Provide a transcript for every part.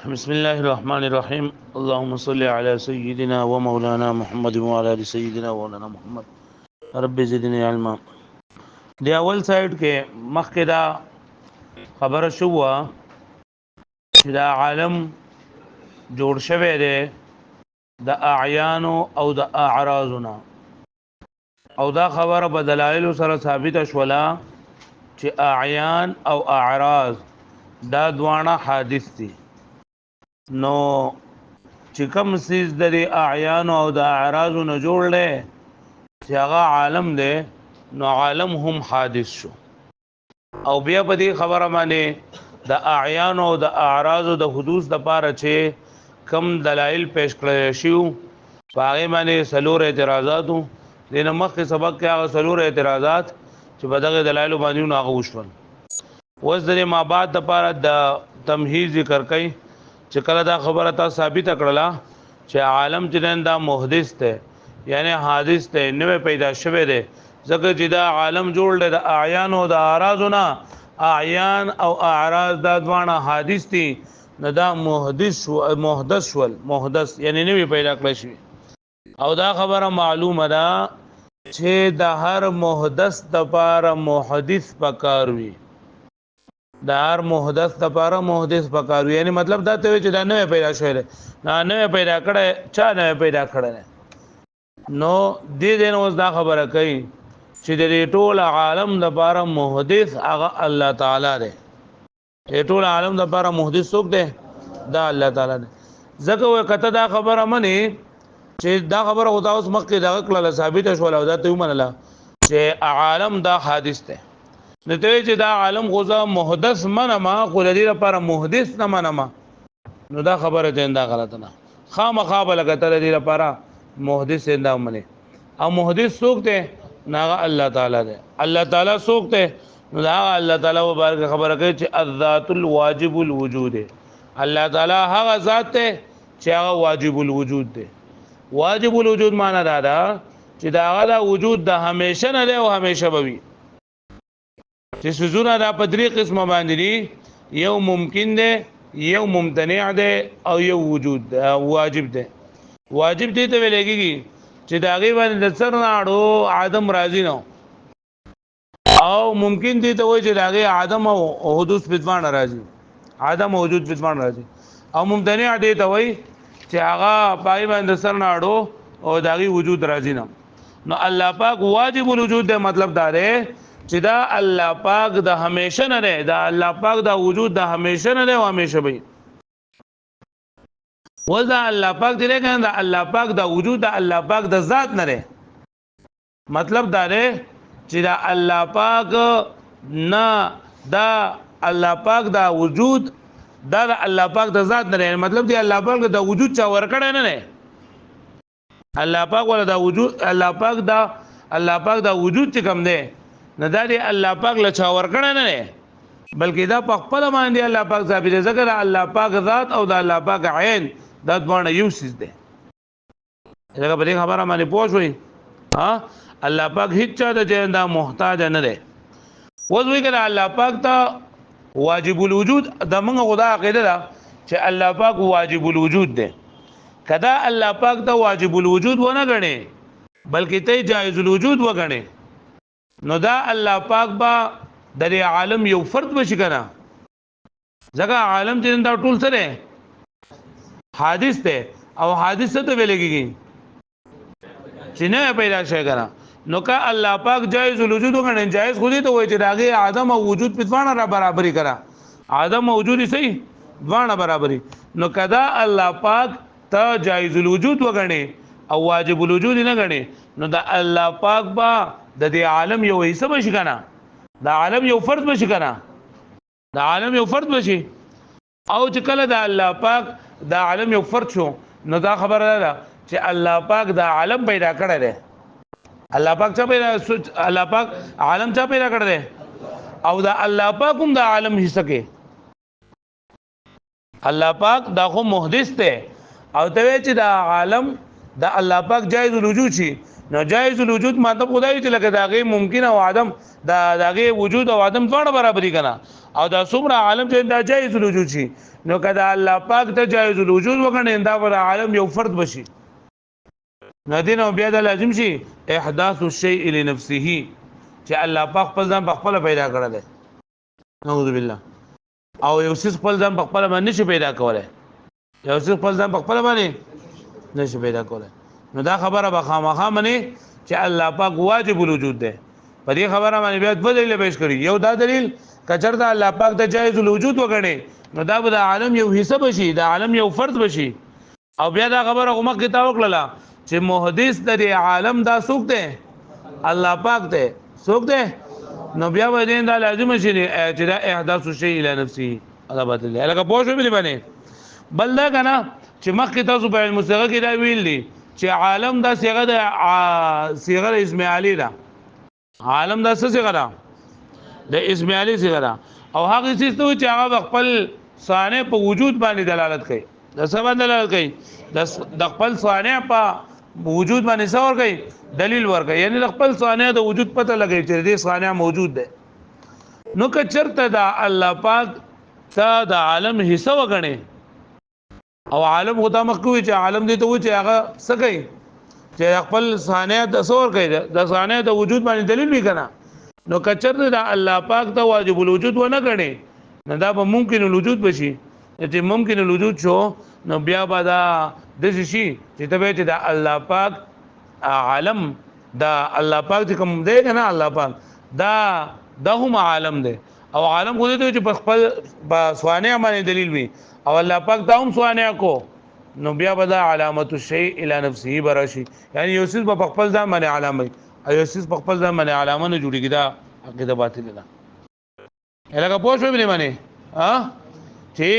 بسم الله الرحمن الرحيم اللهم صل على سيدنا ومولانا محمد وعلى ال سيدنا ومولانا محمد رب زدني علما. دی اول سایډ کې مخکې دا خبره شو چې دا عالم جوړ شوی دی د اعیان او د اعراضنا، او دا خبره په دلایل سره ثابت شولا چې اعیان او اعراض دا دوانه حادث دي. نو چې کوم سیز د اعیان او د اعراض نه جوړل چې هغه عالم دی، نو عالم هم حادث شو. او بیا په دې خبره باندې د اعیان او د اعراض د حدوث د پاره چې کم دلایل پیش کړل شو، هغه باندې سلور اعتراضاتو دینه مخکې سبق کې هغه سلور اعتراضات چې په دغه دلایل باندې هغه وشول. اوس د ما بعد د پاره د تمهید ذکر کړي چې کله دا خبره تا ثابت کړله چې عالم چې دا محدث دی، یعنی حادث دی، نوې پیدا شوی دی، ځکه چې دا عالم جوړ دی د اعیان او د اعراضونه. اعیان او اعراض دا دوانه حادث دي، نه دا محدث شول، محدث یعنی نوې پیدا کړی شي. او دا خبره معلومه ده چې د هر محدث لپاره محدث پکار وي، د هر محدث لپاره محدث پکار وي. یعنی مطلب دا ته چې دا نوې پیدا شوی دی، نوې پیدا کړی چا نوې پیدا کړی. نو دې دین اوس دا خبره کوي چې د ټول عالم لپاره محدث هغه الله تعالی دی. د ټول عالم لپاره محدث څوک دی؟ دا الله تعالی دی. ځکه وای کته دا خبره منی چې دا خبره خدا اوس مخکې دغه کله ثابت شول او دا ته ومنله چې عالم دا حادث دی. نته چې دا عالم غوزا محدث منما خو لدی لپاره محدث نه منما، نو دا خبره ته دا غلط نه. خامخا بلګه تر دې لپاره محدث انده منه. او محدث څوک دی؟ ناغه الله تعالی دی. الله تعالی څوک دی؟ نو دا الله تعالی مبارک خبره کوي چې الذات الواجب الوجود. الله تعالی هغه ذات دی چې هغه واجب الوجود دی. واجب الوجود معنی دا ده چې دا هغه وجود د همیشه نه دی او همیشه به وي. چې سوزونه دا په درې قسمه باندې دي، یو ممکن دی، یو ممتنع دی، او یو وجود واجب دی. واجب دی ته ویل کېږي چې دا غي باندې د سر ناړو آدم راضی نو، او ممکن دی ته وایي چې دا غي آدم او حدوث بدوان راضی، آدم او وجود بدوان راضی. او ممتنع دی ته وایي چې هغه پای باندې سر ناړو او دا غي وجود راضی نه. نو الله پاک واجب الوجود دی، مطلب دا دی چې دا الله پاک د همیشه نه دی، دا الله پاک دا وجود د همیشه نه دی او همیشه به. وذا الله پاک دی کنه، دا الله پاک دا وجود د الله پاک د ذات نه دی. مطلب دا دی چې دا الله پاک نه، دا الله پاک دا وجود دا الله پاک د ذات نه دی. مطلب دی الله پاک دا وجود چا ورکړی نه دی. الله پاک ولا دا وجود، الله پاک دا وجود چې کوم دی نه دا دی الله پاک له چا ورکړی نه دی، بلکې دا په خپل باندې الله پاک ثابت دی. ځکه الله پاک ذات او د الله پاک عین دا دوانه یو سیز دی. دا په دې خبره باندې پوه شئ. ها الله پاک هیڅ چا د دا محتاج نه دی. وځوي کړه الله پاک ته واجب الوجود د موږ خدا عقیده ده چې الله پاک واجب الوجود دی. کدا الله پاک ته واجب الوجود ونه غني بلکې ته جائز الوجود وګڼي، نو دا الله پاک با د عالم یو فرد بشي کنه. ځکه عالم چې دا ټول سره حادث دی، او حادث ته ویل کېږي چې نه پیدا شي کنه. نو که الله پاک جائز الوجود وګڼي، جائز خو دې ته وایي چې داغه آدم او وجود په ځوانه را برابرۍ کړه، آدم او وجود صحیح ځوانه برابرۍ. نو کدا الله پاک ته جائز الوجود وګڼي او واجب الوجود نه غني، نو دا الله پاک با د دې عالم یو حصہ بشي کنه، دا عالم یو فرد بشي کنه، دا عالم یو فرد بشي. او چې کله دا الله پاک دا عالم یو فرد شو، نو دا خبره ده چې الله پاک دا عالم پیدا کړی دی. الله پاک چا پیدا، الله پاک عالم چا پیدا کړی دی، او دا الله پاک هم دا عالم حصہ کې. الله پاک دا خو محدث دی، او ته چې دا عالم دا الله پاک جائز الوجود شي، نو جایز الوجود مطلب خدای چې لکه داغه ممکن او عدم داغه وجود او عدم څومره برابرۍ کنا او دا څومره عالم چې دا جایز الوجود شي نو کدا الله پاک ته جایز الوجود وګڼي دا ور عالم یو فرد بشي ندین او بیا د لازم شي احداث الشيء لنفسه چې الله پاک خپل ځان خپل پیدا کړل دی نعوذ بالله او یو څه خپل ځان خپل باندې نشي پیدا کولای یو څه خپل ځان خپل باندې نشي پیدا کولای نو دا خبره به خامخا منی چې الله پاک واجب الوجود دی په دې خبره باندې بیا دوه دلیل پیش کړي یو دا دلیل کچرته الله پاک ته جایز الوجود وګڼي نو دا به د عالم یو حصہ بشي د عالم یو فرد بشي او بیا دا خبره کومه کتاب وکړه چې محدث د عالم دا څوک دی الله پاک دی څوک دی نو بیا به دین دا لازم شي چې دا احداث شی الی نفسه الله باطل لکه پوه شو به باندې بل دا کنه چې مخکې تاسو په المصغه کې دا ویل دي چې عالم دا صيغه د صيغه اسم علی ده عالم دا څه صيغه ده د اسم علی صيغه ده او هغه څه چې هغه خپل صانع په وجود باندې دلالت کوي د څه باندې دلالت کوي د خپل صانع په وجود باندې څه ور کوي دلیل ور کوي یعنی د خپل صانع د وجود پته لګي چې دې صانع موجود ده نو که چرته دا الله پاک ته د عالم حصہ وګڼي او عالم خدا مخکوي چې عالم دې ته و چې هغه څه کوي چې خپل صانع د تصور کوي د صانع د وجود باندې دلیل وی کنه نو کچر د الله پاک ته واجب الوجود و نه غني نه دا به ممکن الوجود بشي چې ممکن الوجود شو نو بیا به دا د شي چې ته چې د الله پاک عالم دا الله پاک چې کوم دی کنه الله پاک دا هم عالم دی او عالم خو دې چې په خپل صانع باندې دلیل وي او الله پاک دا هم صانع کو نو بیا به دا علامت الشیء الی نفسه براشي یعنی یو څه په خپل ځان باندې علامه او یو څه په خپل ځان باندې علامه نه جوړیږي دا عقیده باطل ده الګه پوه شو به باندې ها چې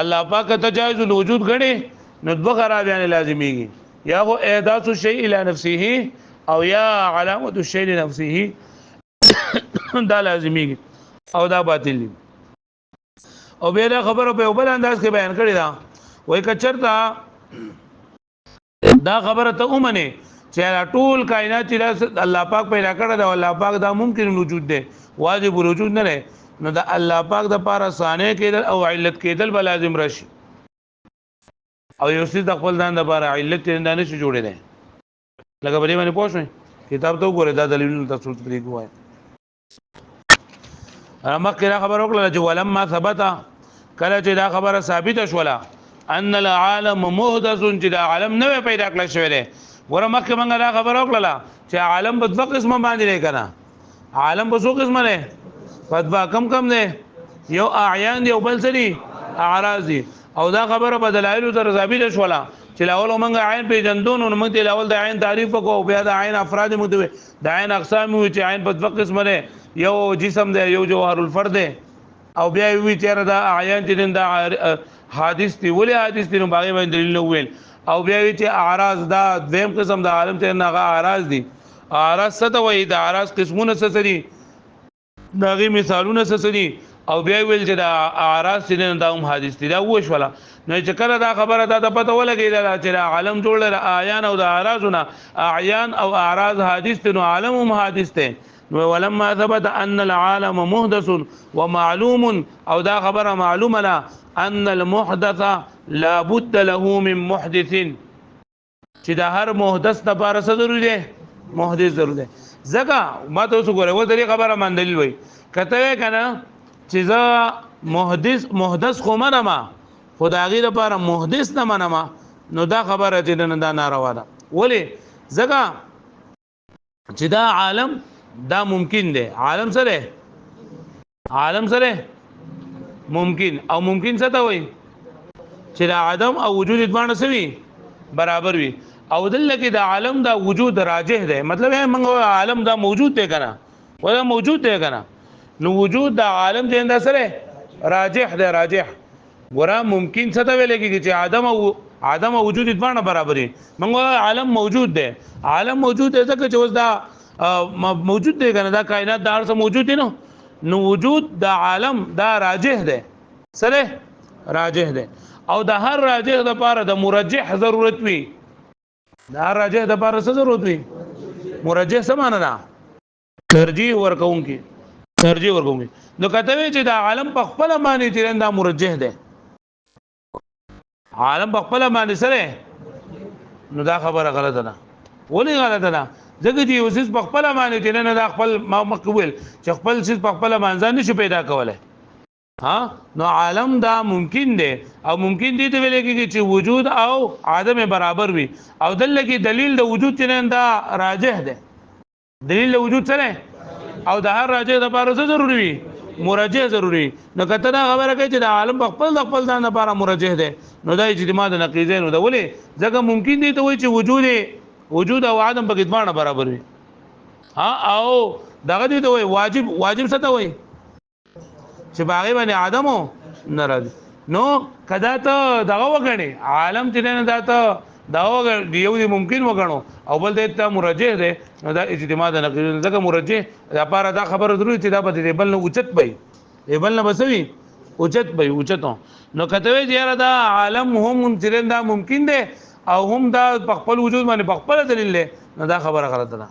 الله پاک ته جایز الوجود غړي نو دوه خرابیان لازمیږي یا هو احداث الشیء الی نفسه او یا علامت الشیء لنفسه دا لازمیږي او دا باطل دي او بیا دا خبره په بل انداز کې بیان کړی دا وای کچرتا دا خبره ته اومنه چې ټول کائنات چې الله پاک پیدا کړی دا الله پاک دا ممکن وجود دی واجب وجود نه لري نو دا الله پاک د پاره صانع کېدل او علت کېدل به لازم راشي او یو څه د خپل ځان د پاره علت نه نشي جوړې نه لکه بری باندې پوښښ کتاب ته وګوره دا دلیل تاسو ته کوی مکه خبر وکړه چې ولما ثبت کله چې دا خبره ثابت شوله ان العالم محدث چې دا عالم نه پیدا کړل شوی دی ګوره مکه موږ دا خبر وکړه چې عالم په دوه قسمه باندې نه کنه عالم په څو قسمه نه په دوه کم نه یو اعیان دی او بل سری اعراض دي او دا خبره په دلایل تر ثابت شوله چې لاول موږ عین پیژندون نو موږ د لاول د عین تعریف وکړو بیا د عین افراد موږ د عین اقسام وی چې عین په دوه قسمه نه یو جسم دی یو جوهر الفرد دی او بیا وی چیرې دا عیان چې دا حادث دی ولې حادث دی نو باغې باندې دلیل ویل او بیا وی چې اعراض دا دویم قسم د عالم ته نه اعراض دي اعراض څه ته وایي د اعراض قسمونه څه دي داغي مثالونه څه دي او بیا ویل چې دا اعراض چې دا هم حادث دي دا وښوله نو چې کله دا خبره دا پته ولګیدا چې عالم جوړل اعیان او د اعراضونه اعیان او اعراض حادث دي نو عالم هم حادث دي ولما ثبت ان العالم محدث ومعلوم او دا خبره معلومه لا ان المحدث لا بد له من محدث چې دا هر محدث د لپاره څه ضروري دی محدث ضروري دی ځکه ما ته وګوره و دې خبره مندل وای کته کنه چې زه محدث خو منما خدایي لپاره محدث نه منما نو دا خبره چې نه دا ناروا ده ولی ځکه چې دا عالم دا ممکن دی عالم سره ممکن او ممکن څه ته وایي چې دا عدم او وجود باندې سوي برابر وي او دلته کې دا عالم دا وجود راجح دی مطلب ہے موږ عالم دا موجود دی کنه ولا موجود دی کنه نو وجود دا عالم چې دا سره راجح دی راجح ګره ممکن څه ته ویل کېږي چې عدم او وجود باندې برابر دي موږ عالم موجود دی عالم موجود دی ځکه چې اوس دا موجود دی کنه دا کائنات دا څه موجود دي نو وجود دا عالم دا راجح دی سره راجح دی او د هر راجح د لپاره د مرجح ضرورت وي دا راجح د لپاره څه ضرورت وي مرجح سمانه ده ترجیح ورکون کی ترجیح ورکون کی نو کته چې دا عالم په خپل معنی چې دا مرجح ده عالم په خپل معنی سره نو دا خبره غلطه ده ولې غلطه ده ځکه چې اوسس په خپل معنی چې نه دا خپل مقبول چې خپل څه په خپل معنی نشي پیدا کولای ها نو عالم دا ممکن دی او ممکن دی ته ویل کېږي چې وجود او عدم برابر وي او دلته کې دلیل د وجود چې دا راجح دی دلیل د وجود سره او د هر راجح لپاره څه ضروری وي مرجح ضروری نو کته دا خبره کوي چې د عالم په خپل ځان لپاره مرجح دی نو دا اجتماع د نقیضین نو دا ولې ځکه ممکن دی ته وایي چې وجود او عدم په کې برابر وي ها او دغه دی ته وایي واجب څه ته وایي چې باغې باندې عدم ناراض نو کدا ته دغه وګڼي عالم چې نه دا ته دا یو دی ممکن وګڼو او بل دې ته مرجح دی نو دا اجتماع د نقیضین ځکه مرجح لپاره دا خبره ضروري چې دا به دې بل نه اوچت وي بل نه بسوي اوچت وي اوچتو نو کته وی یاره دا عالم هم چې دا ممکن دی او هم دا په خپل وجود باندې په خپل دلیل له نو دا خبره غلطه ده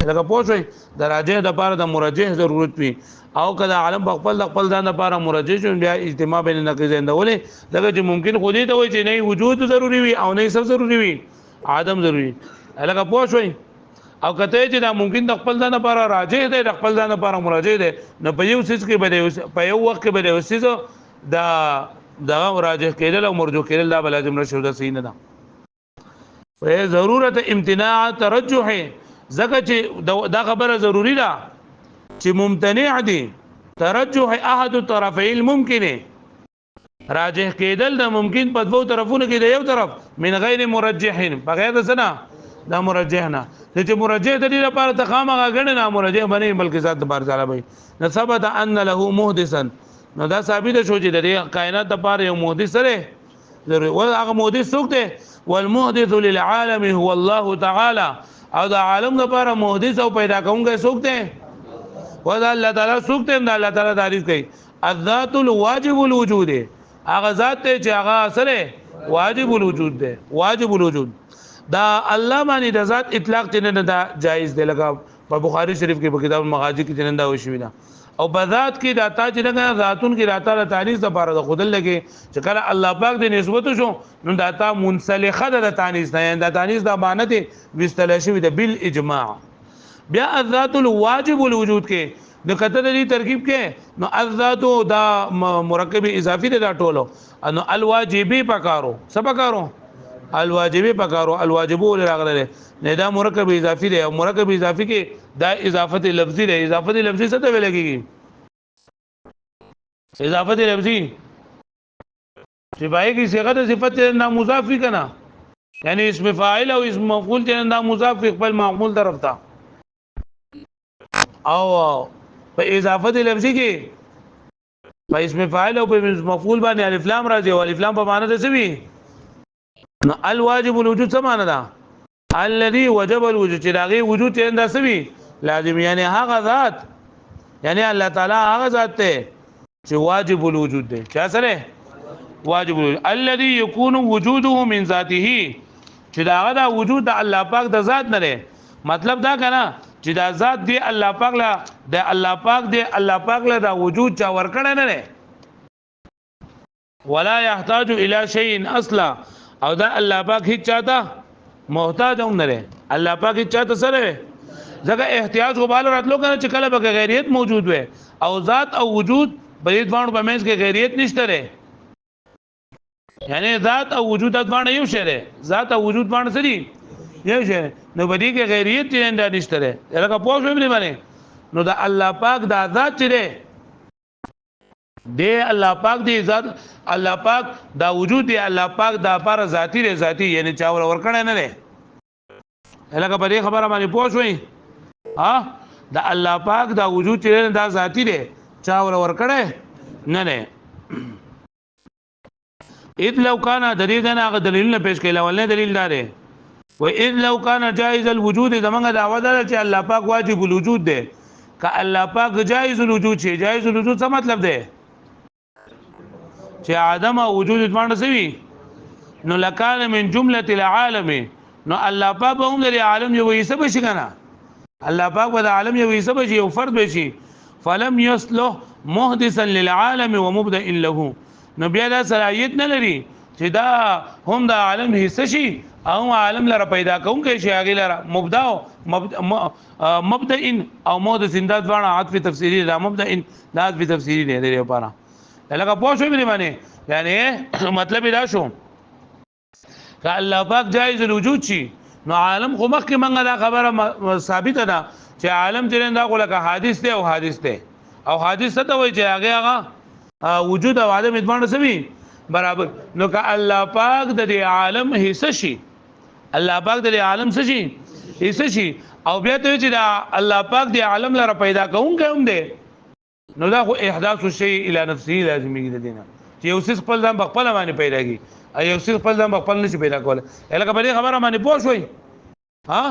لکه پوښوي د راجح د لپاره د مرجح ضرورت وي او کله عالم په خپل ځان لپاره مرجح شون بیا اجتماع بین نقیضین ولې دغه چې ممکن خو دې ته وایي چې نه وجود ضروری وي او نه څه ضروری وي عدم ضروری لکه پوښوي او کته چې دا ممکن د خپل ځان لپاره راجح دی د خپل ځان لپاره مرجح دی نو په یو څه کې به په یو وخت کې به اوسې دا راجح کېدل او مرجح کېدل دا لازم نشو د صحیح نه ده په ضرورت امتناع ترجح زکه چې دا خبره ضروری ده چې ممتنع دي ترجح احد الطرفين الممكن راجح کېدل د ممکن په دوه طرفونو کې د یو طرف من غیر مرجح بغیر د سنا دا مرجح نه چې مرجح د دې لپاره تخامه غننه مرجح بنئ بلکې ذات بار تعالی وي نثبت ان له محدثا نو دا ثابت شو چې د کائنات لپاره یو محدث سره ضروري او هغه محدث څوک دی والمحدث للعالم هو الله تعالی او دا عالم لپاره محدث او پیدا کوونکی څوک دی وذا الله تعالی څوک دی الله تعالی تعریف کوي الذات الواجب الوجود هغه ذات ته چې هغه سره واجب الوجود دی واجب الوجود دا الله باندې د ذات اطلاق تنه دا جایز دی لکه په بخاری شریف کې په کتاب المغازی کې تنه دا وشوی دا او بذات کې دا تا چې نه ذاتون کې راته د تانیث لپاره د خودل لګي چې کله الله پاک د نسبت شو نو دا تا منسلخه د تانیث نه د تانیث د معنی ته وستل شوی د بالاجماع بیا الذات الواجب الوجود کې د کته د ترکیب کې نو الذات دا مرکب اضافي دا ټولو نو الواجبي پکارو سبکارو الواجبي پکارو الواجبو لراغله نه دا مرکب اضافي دی او مرکب اضافي کې دا اضافت لفظي دی اضافت لفظي څه ته ویل کېږي اضافت لفظي چې پای کې صيغه د صفت نه مضاف کنا یعنی اسم فاعل او اسم مفعول ته نه مضاف خپل معمول طرف ته او په اضافت لفظي کې په اسم فاعل او په مفعول باندې الف لام راځي او الف لام په معنی څه وي نو الواجب الوجود څه معنی ده الذي وجب الوجود چې داغه وجود یې انداسه وي لازم یعنی هغه ذات یعنی الله تعالی هغه ذات ته چې واجب الوجود دی چا سره واجب الوجود الذي يكون وجوده من ذاته چې داغه دا وجود د الله پاک د ذات نه دی مطلب دا کنه چې دا ذات دی الله پاک لا د الله پاک دی الله پاک لا دا وجود چا ورکړ نه دی ولا يحتاج الى شيء اصلا او دا الله پاک هیڅ چاته محتاج هم نه لري الله پاک هیڅ چاته سره ځکه احتیاج غبال راتلو کنه چې کله به غیریت موجود وي او ذات او وجود بریت باندې په منځ کې غیریت نشته لري یعنی ذات او وجود باندې یو شی دی ذات او وجود باندې سړي یو شی نو بدی کې غیریت نه نشته لري لکه پوه شو به باندې نو دا الله پاک دا ذات چره دی الله پاک دی ذات الله پاک دا وجود دی الله پاک دا پر ذاتی دی ذاتی یعنی چاور ورکړه نه دی لکه په دې خبره باندې پوه شوي ها دا الله پاک دا وجود چې دا ذاتی دی چاور ورکړه نه نه اذ لو کان دلیل نه هغه دلیل نه پیش کړي ولنه دلیل دار و اذ لو کان جائز الوجود زمونږ دا ودا چې الله پاک واجب الوجود دی که الله پاک جائز الوجود شي جائز الوجود څه مطلب دی چې عدم وجود باندې سوي نو لکان من جمله العالم نو الله پاک هم د عالم یو حصہ بشي کنه الله پاک به عالم یو حصہ بشي او فرد بشي فلم يصلح محدثا للعالم ومبدئ له نو بیا دا صلاحیت نه لري چې دا هم د عالم حصہ شي او عالم لره پیدا کوم کې شي هغه لره مبدئ او محدث دا ځوانه عطف تفسیری دا مبدئ دا عطف تفسیری دی لپاره لکه پوه شو به معنی یعنی مطلب دا شو که الله پاک جایز الوجود شي نو عالم خو مخکې منګه دا خبره ثابت ده چې عالم چې دا خو لکه حادث دی او حادث دی او حادث ته وایي چې هغه وجود او عدم ادمان سوي برابر نو که الله پاک د عالم حصہ شي الله پاک د عالم څه شي حصہ شي او بیا ته چې دا الله پاک د عالم لپاره پیدا کوم کوم دی نو دا خو احداث الشيء الى نفسه لازمي دي دینه چې یو څه خپل ځان خپل باندې پیدا کی ایو څه خپل ځان خپل نشي پیدا کول الکه په دې خبره باندې پوه شوي ها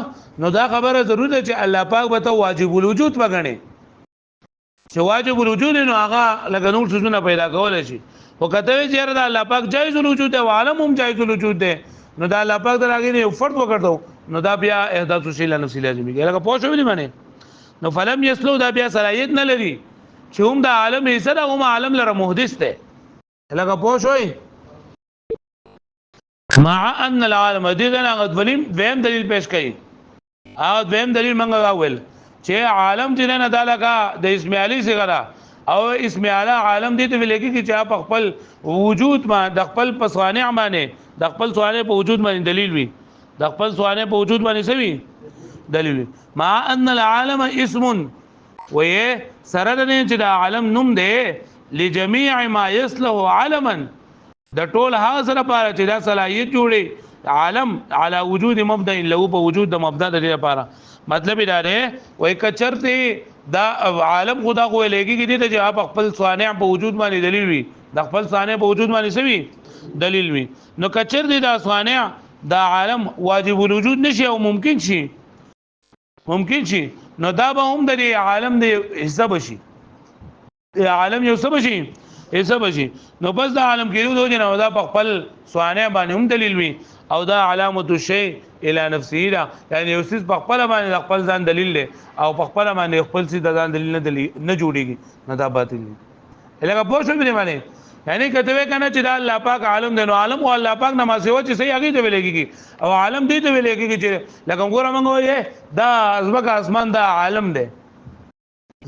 نو دا خبره ضروري ده چې الله پاک به ته واجب الوجود وګڼي چې واجب الوجود نو هغه لکه نور څه پیدا کول شي او کته چې دا الله پاک جایز الوجود دی او عالم هم جایز الوجود دی نو دا الله پاک دراګه یو فرد وکړو نو دا بیا احداث الشيء الى نفسه لازمي الکه پوه شوي معنی نو فلم يسلو دا بیا صلاحیت نه لري چې هم د عالم حصہ ده هم عالم لره محدث ده لکه پوه شوي مع ان العالم دغه غدولیم ویم دلیل پیش کړي او ویم دلیل منغه راول چې عالم دې نه دالګه د اسم علی څخه او اسم اعلی عالم دې ته ویل کی چې په خپل وجود ما د خپل پسوانع باندې د خپل سوانع په وجود باندې دلیل وي د خپل سوانع په وجود باندې سوي دلیل وي مع ان العالم اسم وې سره دې چې د عالم نوم دی لجميع ما يصلح علما د ټول هغه سره لپاره چې دا صلاحیت جوړي عالم على وجود مبدا له په وجود د مبدا د لپاره مطلب دا دی وای کچرته دا عالم خدا خو لګي کې دي چې خپل صانع په وجود باندې دلیل وي د خپل صانع په وجود باندې سوي دلیل وي نو کچر دي دا صانع دا عالم واجب الوجود نشي او ممکن شي نو دا به هم د عالم د حصہ بشي عالم یو څه بشي حصہ بشي نو بس دا عالم کېدو دوی نه دا په خپل صانع باندې هم دلیل وي او دا علامه الشيء الى نفسه دا یعنی یو څه په خپل باندې خپل ځان دلیل له او په خپل باندې خپل څه ځان دلیل نه جوړيږي نه دا باطل دي لکه پوه شو به معنی یعنی کته کنه چې دا الله پاک عالم دی نو عالم او الله پاک نه ما سیوا چې صحیح هغه ته ویلېږي او عالم دی ته ویلېږي چې لکه ګوره موږ وایي دا ازبک اسمان دا عالم دی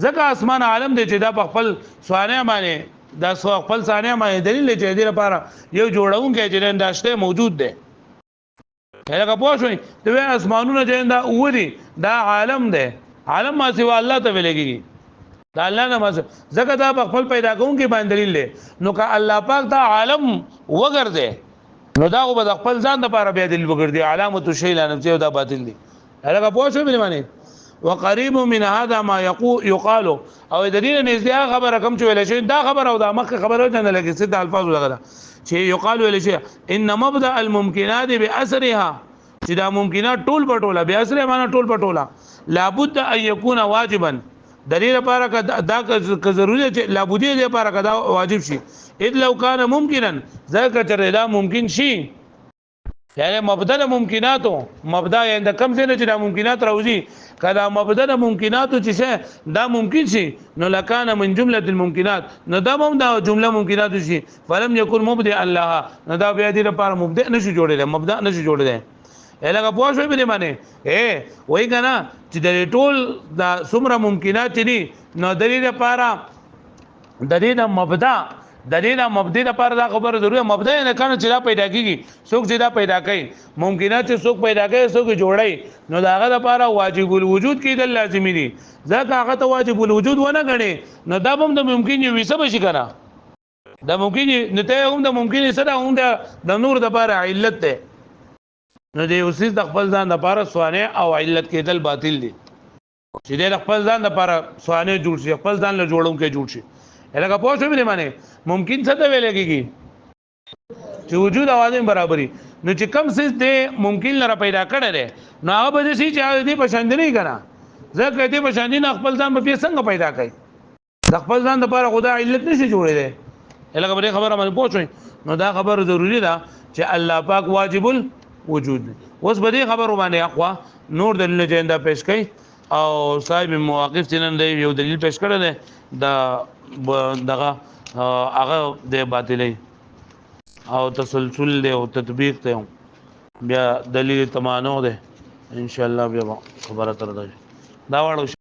ځکه اسمان عالم دی چې دا په خپل صانع باندې دا خپل صانع باندې دلیل چې دې لپاره یو جوړونکی چې انداشته موجود دی هغه پوه شئ ته اسمانونه چې دا اوري دا عالم دی عالم ما سیوا الله ته ویلېږي دا الله نه مز زکه دا خپل پیدا کوم کې باندې دلیل دی نو که الله پاک دا عالم وګرځي نو دا به خپل ځان لپاره به دلیل وګرځي علامه الشيء لا نفسه دا باطل دی هغه پوه شو به معنی وقريب من هذا ما يقال او د دې نږدې خبره کوم چې ویل شي دا خبره او دا مخه خبره نه لګي ست الفاظ لګره چې يقال ویل شي ان مبدا الممكنات باثرها چې دا ممکنات ټول پټوله به اثر معنا ټول پټوله لابد ان يكون واجبا دلیل لپاره دا که ضروري چې لابد دې لپاره دا واجب شي اذ لو كان ممكنا ذکر چې دا ممکن شي یعنی مبدا ممکناتو مبدا یعنی کم څه نه چې دا ممکنات راوځي کله مبدا ممکناتو چې دا ممکن شي نو لکان من جمله الممکنات نو دا هم دا جمله ممکنات شي فلم يكن مبدا الله نو دا بیا دې لپاره مبدا نشي جوړېدل مبدا نشي جوړېدل الهغه پوه شوی به معنی وای کنه چې د ټول دا څومره ممکنات دي نو د دې لپاره د دې مبدا د دې مبدا لپاره دا خبره ضروري مبدا نه کنه چې دا پیدا کیږي څوک چې دا پیدا کوي ممکنات چې څوک پیدا کوي څوک جوړي نو داغه لپاره واجب الوجود کېدل لازمي دي ځکه هغه ته واجب الوجود ونه غني نو دا هم د ممکن یو څه بشي کنه دا ممکن نه ته هم د ممکن سره هم د نور د لپاره علت ده نو دې اوسې د خپل ځان لپاره صانع او علت کېدل باطل دي چې دې خپل ځان لپاره صانع جوړ شي خپل ځان له جوړون کې جوړ شي الهغه پوه شو به معنی ممکن څه ته ویل کېږي چې وجود اوازه برابرۍ نو چې کم څه دې ممکن لره پیدا کړل نو هغه به شي چې دې پسند نه کنا ځکه دې پسند نه خپل ځان په څنګه پیدا کوي د خپل ځان لپاره خدای علت نشي جوړېده الهغه به خبره باندې پوښوي نو دا خبره ضروری ده چې الله پاک واجب وجود اوس به دې خبرو باندې اقوا نور دلیل جنده پیش کړي او صاحب مواقف تنن دی یو دلیل پیش کړی دی دا دغه هغه د باطلې او تسلسل دی او تطبیق دی بیا دلیل تمانو دی ان شاء الله بیا خبره تر دا واړو